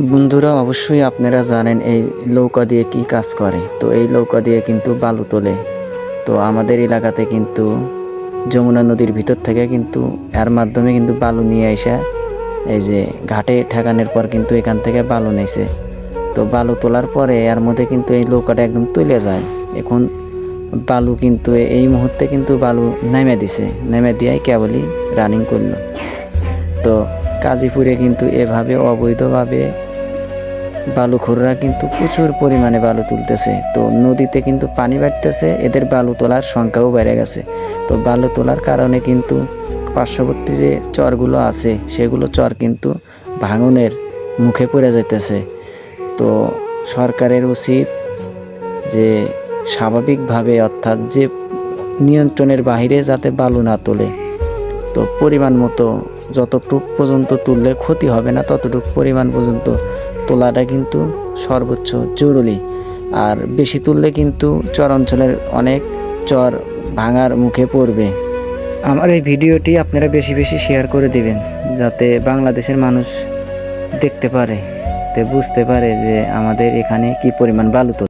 বন্ধুরা অবশ্যই আপনারা জানেন এই নৌকা দিয়ে কি কাজ করে। তো এই নৌকা দিয়ে কিন্তু বালু তোলে। তো আমাদের এলাকাতে কিন্তু যমুনা নদীর ভিতর থেকে কিন্তু এর মাধ্যমে কিন্তু বালু নিয়ে এসে এই যে ঘাটে ঠেকানোর পর কিন্তু এখান থেকে বালু নেছে। তো বালু তোলার পরে এর মধ্যে কিন্তু এই নৌকাটা একদম তুলে যায়। এখন বালু কিন্তু এই মুহূর্তে কিন্তু বালু নেমে দিছে, নেমে দিয়াই কেবলই রানিং করলো। তো গাজীপুরে কিন্তু এভাবে অবৈধভাবে বালুখোররা কিন্তু প্রচুর পরিমাণে বালু তুলতেছে। তো নদীতে কিন্তু পানি বাড়তেছে, এদের বালু তোলার সংখ্যাও বেড়ে গেছে। তো বালু তোলার কারণে কিন্তু পার্শ্ববর্তী যে চরগুলো আছে সেগুলো চর কিন্তু ভাঙনের মুখে পড়ে যাইতেছে। তো সরকারের উচিত যে স্বাভাবিকভাবে অর্থাৎ যে নিয়ন্ত্রণের বাইরে যাতে বালু না তোলে। তো পরিমাণ মতো যতটুক পর্যন্ত তুললে ক্ষতি হবে না ততটুক পরিমাণ পর্যন্ত তোলাটা কিন্তু সর্বোচ্চ জরুরি। আর বেশি তুললে কিন্তু চর অঞ্চলের অনেক চর ভাঙার মুখে পড়বে। আমার এই ভিডিওটি আপনারা বেশি বেশি শেয়ার করে দিবেন, যাতে বাংলাদেশের মানুষ দেখতে পারে, বুঝতে পারে যে আমাদের এখানে কি পরিমাণ বালু তোলে।